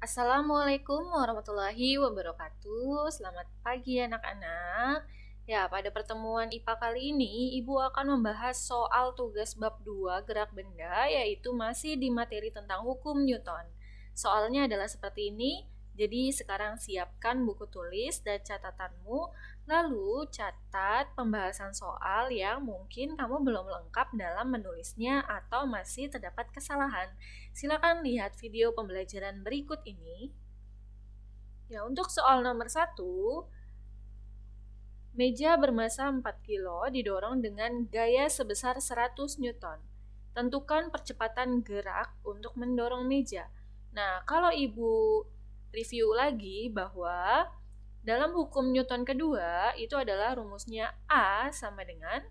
Assalamualaikum warahmatullahi wabarakatuh. Selamat pagi anak-anak. Ya, pada pertemuan IPA kali ini, Ibu akan membahas soal tugas bab 2 gerak benda, yaitu masih di materi tentang hukum Newton. Soalnya adalah seperti ini, jadi sekarang siapkan buku tulis dan catatanmu, lalu catat pembahasan soal yang mungkin kamu belum lengkap dalam menulisnya atau masih terdapat kesalahan. Silakan lihat video pembelajaran berikut ini. Ya, untuk soal nomor 1, meja bermasa 4 kilo didorong dengan gaya sebesar 100 Newton. Tentukan percepatan gerak untuk mendorong meja. Nah, kalau Ibu review lagi bahwa dalam hukum Newton kedua itu adalah rumusnya A sama dengan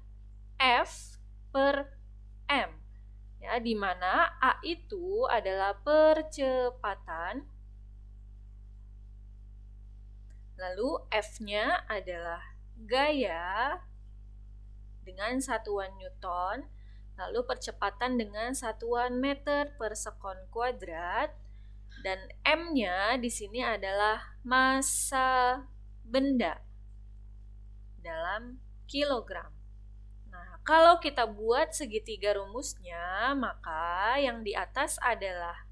F per M. Ya, di mana A itu adalah percepatan, lalu F-nya adalah gaya dengan satuan Newton, lalu percepatan dengan satuan meter per sekon kuadrat, dan M-nya di sini adalah massa benda dalam kilogram. Nah, kalau kita buat segitiga rumusnya, maka yang di atas adalah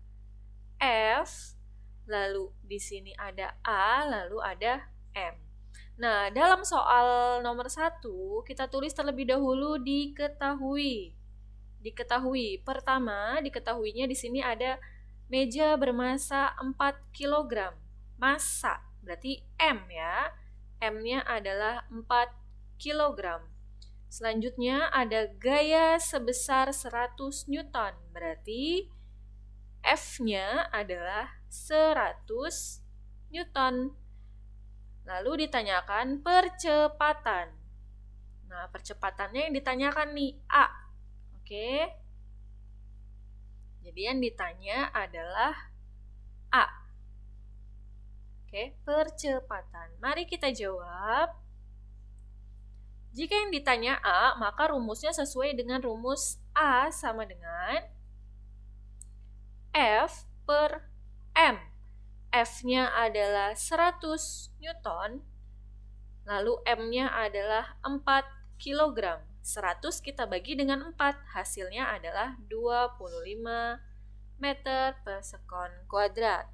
F, lalu di sini ada A, lalu ada M. Nah, dalam soal nomor 1, kita tulis terlebih dahulu diketahui. Pertama, diketahuinya di sini ada meja bermasa 4 kg. Massa, berarti M ya. M-nya adalah 4 kg. Selanjutnya ada gaya sebesar 100 Newton, berarti F-nya adalah 100 Newton. Lalu ditanyakan percepatan. Nah, percepatannya yang ditanyakan nih A. Oke. Jadi yang ditanya adalah A. Oke, percepatan. Mari kita jawab. Jika yang ditanya A, maka rumusnya sesuai dengan rumus A sama dengan F per M. F-nya adalah 100 Newton, lalu M-nya adalah 4 kg. 100 kita bagi dengan 4, hasilnya adalah 25 meter per sekon kuadrat.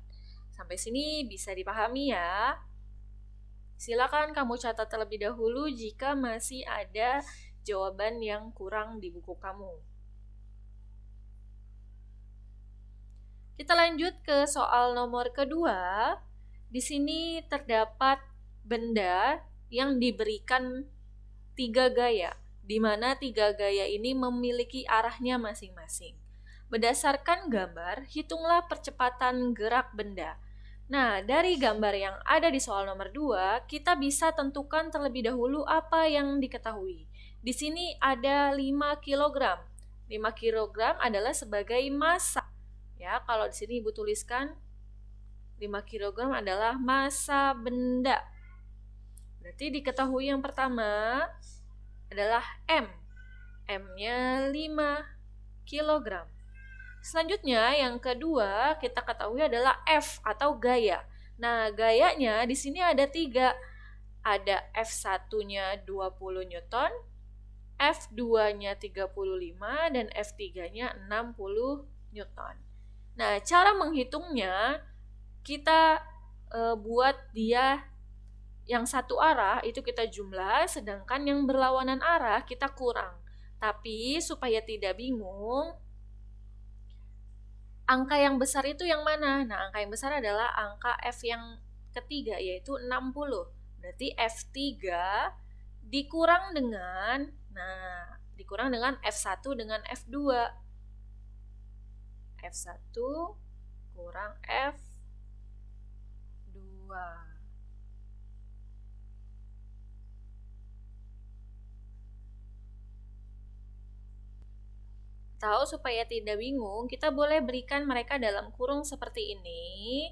Sampai sini bisa dipahami ya? Silakan kamu catat terlebih dahulu jika masih ada jawaban yang kurang di buku kamu. Kita lanjut ke soal nomor kedua. Di sini terdapat benda yang diberikan 3 gaya, di mana 3 gaya ini memiliki arahnya masing-masing. Berdasarkan gambar, hitunglah percepatan gerak benda. Nah, dari gambar yang ada di soal nomor 2, kita bisa tentukan terlebih dahulu apa yang diketahui. Di sini ada 5 kg. 5 kg adalah sebagai massa. Ya, kalau di sini Ibu tuliskan 5 kg adalah massa benda. Berarti diketahui yang pertama adalah M. M-nya 5 kg. Selanjutnya yang kedua kita ketahui adalah F atau gaya. Nah, gayanya di sini ada 3. Ada F1-nya 20 Newton, F2-nya 35 dan F3-nya 60 Newton. Nah, cara menghitungnya kita buat dia yang satu arah itu kita jumlah, sedangkan yang berlawanan arah kita kurang. Tapi supaya tidak bingung, angka yang besar itu yang mana? Nah, angka yang besar adalah angka F yang ketiga, yaitu 60. Berarti F3 dikurang dengan, dikurang dengan F1 dengan F2. F1 kurang F2. Tahu supaya tidak bingung, kita boleh berikan mereka dalam kurung seperti ini.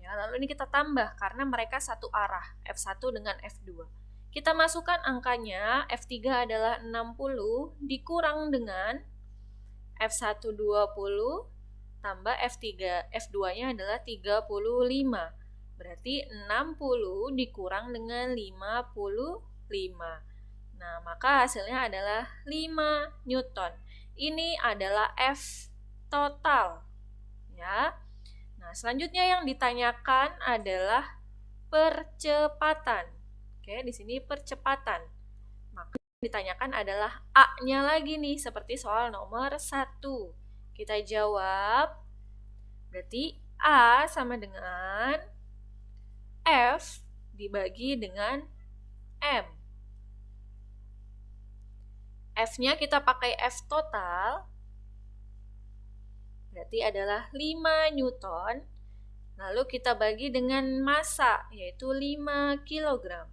Ya, lalu ini kita tambah karena mereka satu arah, F1 dengan F2. Kita masukkan angkanya, F3 adalah 60 dikurang dengan F1 20 tambah F2-nya adalah 35. Berarti 60 dikurang dengan 55. Nah, maka hasilnya adalah 5 Newton. Ini adalah F total. Ya. Nah, selanjutnya yang ditanyakan adalah percepatan. Oke, di sini percepatan. Maka ditanyakan adalah A-nya lagi nih, seperti soal nomor 1. Kita jawab, berarti A sama dengan F dibagi dengan M. F-nya kita pakai F total, berarti adalah 5 Newton. Lalu kita bagi dengan massa, yaitu 5 kg.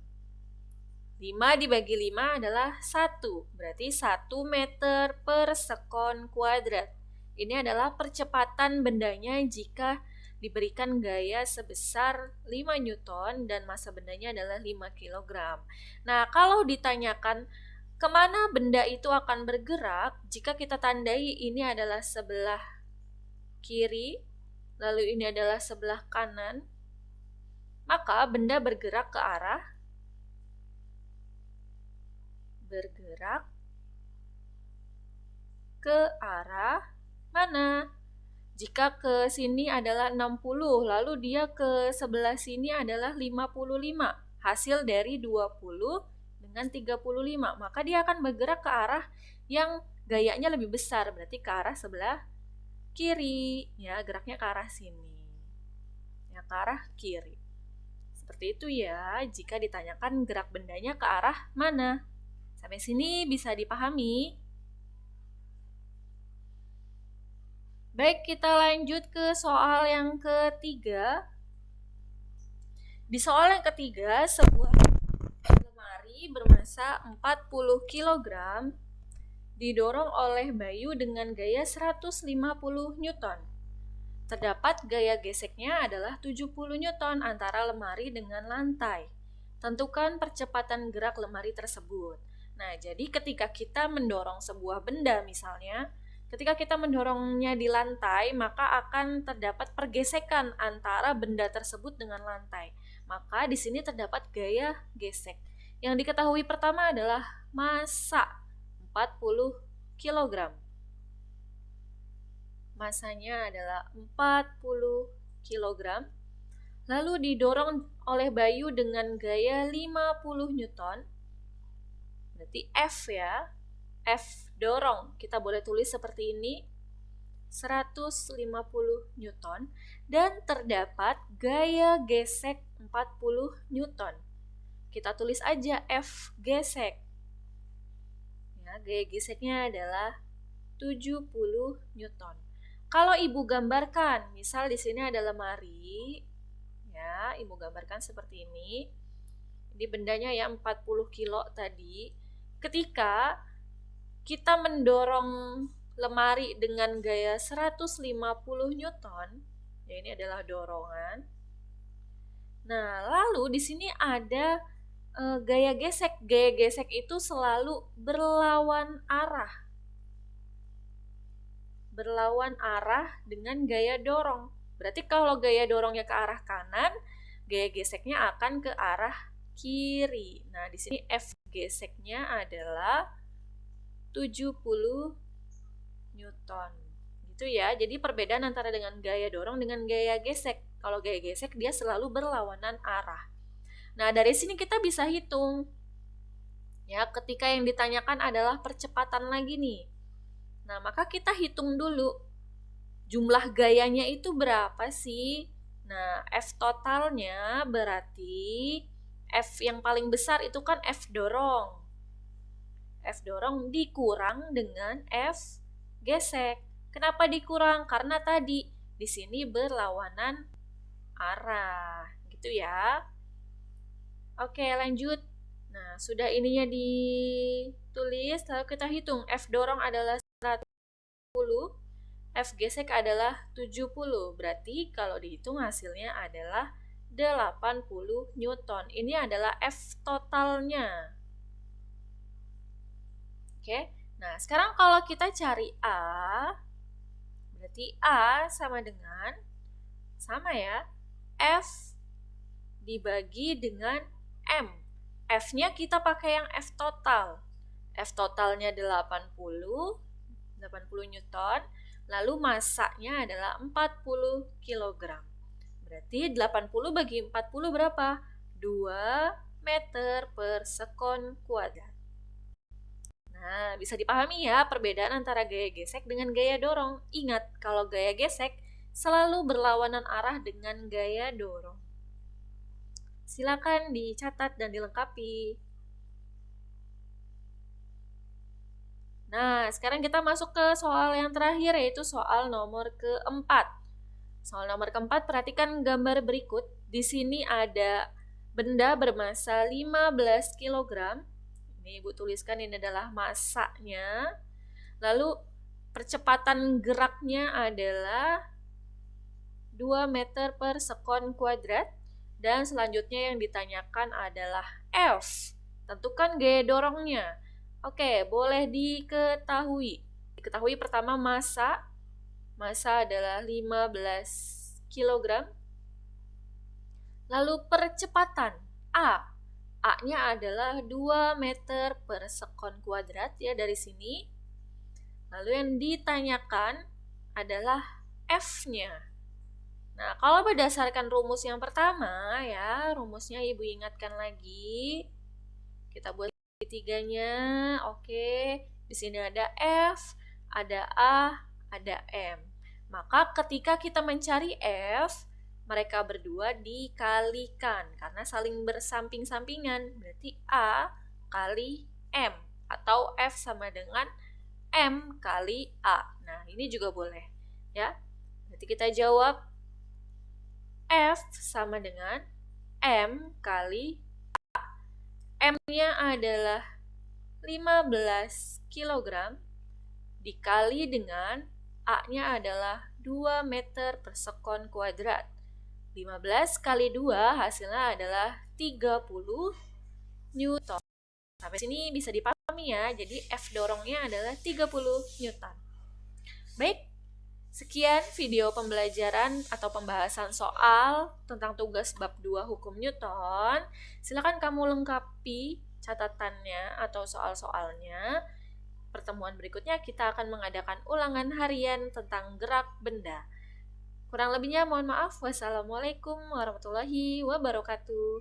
5 dibagi 5 adalah 1, berarti 1 meter per sekon kuadrat. Ini adalah percepatan bendanya jika diberikan gaya sebesar 5 Newton dan massa bendanya adalah 5 kg. Nah, kalau ditanyakan kemana benda itu akan bergerak, jika kita tandai ini adalah sebelah kiri, lalu ini adalah sebelah kanan, maka benda bergerak ke arah mana? Jika ke sini adalah 60, lalu dia ke sebelah sini adalah 55. Hasil dari 20 dengan 35, maka dia akan bergerak ke arah yang gayanya lebih besar, berarti ke arah sebelah kiri. Ya, geraknya ke arah sini. Ya, ke arah kiri. Seperti itu ya, jika ditanyakan gerak bendanya ke arah mana. Sampai sini bisa dipahami? Baik, kita lanjut ke soal yang ketiga. Di soal yang ketiga, sebuah lemari bermasa 40 kg didorong oleh Bayu dengan gaya 150 Newton. Terdapat gaya geseknya adalah 70 Newton antara lemari dengan lantai. Tentukan percepatan gerak lemari tersebut. Nah, jadi ketika kita mendorong sebuah benda misalnya, ketika kita mendorongnya di lantai, maka akan terdapat pergesekan antara benda tersebut dengan lantai. Maka di sini terdapat gaya gesek. Yang diketahui pertama adalah massa 40 kg. Masanya adalah 40 kg. Lalu didorong oleh Bayu dengan gaya 50 Newton. Berarti F ya, F dorong, kita boleh tulis seperti ini, 150 Newton, dan terdapat gaya gesek 40 Newton. Kita tulis aja F gesek. Ya, gaya geseknya adalah 70 Newton. Kalau Ibu gambarkan, misal di sini ada lemari, ya, Ibu gambarkan seperti ini. Ini bendanya ya 40 kilo tadi. Ketika kita mendorong lemari dengan gaya 150 Newton, ya ini adalah dorongan. Nah, lalu di sini ada gaya gesek. Gaya gesek itu selalu berlawan arah. Berlawan arah dengan gaya dorong. Berarti kalau gaya dorongnya ke arah kanan, gaya geseknya akan ke arah kiri. Nah, di sini F geseknya adalah 70 Newton. Gitu ya. Jadi perbedaan antara dengan gaya dorong dengan gaya gesek. Kalau gaya gesek dia selalu berlawanan arah. Nah, dari sini kita bisa hitung. Ya, ketika yang ditanyakan adalah percepatan lagi nih. Nah, maka kita hitung dulu. Jumlah gayanya itu berapa sih? Nah, F totalnya berarti F yang paling besar itu kan F dorong. F dorong dikurang dengan F gesek. Kenapa dikurang? Karena tadi di sini berlawanan arah. Gitu ya. Oke, lanjut. Nah, sudah ininya ditulis, lalu kita hitung. F dorong adalah 110, F gesek adalah 70. Berarti kalau dihitung hasilnya adalah 80 Newton. Ini adalah F totalnya. Oke. Nah, sekarang kalau kita cari A, Berarti A sama dengan, sama ya, F dibagi dengan M. F-nya kita pakai yang F total. F totalnya 80 Newton, lalu massanya adalah 40 kg. Berarti 80 bagi 40 berapa? 2 meter per sekon kuadrat. Nah, bisa dipahami ya perbedaan antara gaya gesek dengan gaya dorong. Ingat, kalau gaya gesek selalu berlawanan arah dengan gaya dorong. Silakan dicatat dan dilengkapi. Nah, sekarang kita masuk ke soal yang terakhir, yaitu soal nomor keempat. Soal nomor keempat, perhatikan gambar berikut. Di sini ada benda bermassa 15 kg. Ini Ibu tuliskan, ini adalah massanya. Lalu percepatan geraknya adalah 2 meter per sekon kuadrat. Dan selanjutnya yang ditanyakan adalah F. Tentukan gaya dorongnya. Oke, boleh diketahui. Diketahui pertama massa. Massa adalah 15 kg. Lalu percepatan A. A-nya adalah 2 meter per sekon kuadrat ya dari sini. Lalu yang ditanyakan adalah F-nya. Nah, kalau berdasarkan rumus yang pertama ya, rumusnya Ibu ingatkan lagi. Kita buat segitiganya. Oke, di sini ada F, ada A, ada M. Maka ketika kita mencari F, mereka berdua dikalikan karena saling bersamping-sampingan. Berarti A kali M atau F sama dengan M kali A. Nah, ini juga boleh ya. Berarti kita jawab F sama dengan M kali A. M-nya adalah 15 kg dikali dengan A-nya adalah 2 meter per sekon kuadrat. 15 kali 2 hasilnya adalah 30 Newton. Sampai sini bisa dipahami ya, jadi F dorongnya adalah 30 Newton. Baik, sekian video pembelajaran atau pembahasan soal tentang tugas bab 2 hukum Newton. Silakan kamu lengkapi catatannya atau soal-soalnya. Pertemuan berikutnya kita akan mengadakan ulangan harian tentang gerak benda. Kurang lebihnya mohon maaf. Wassalamualaikum warahmatullahi wabarakatuh.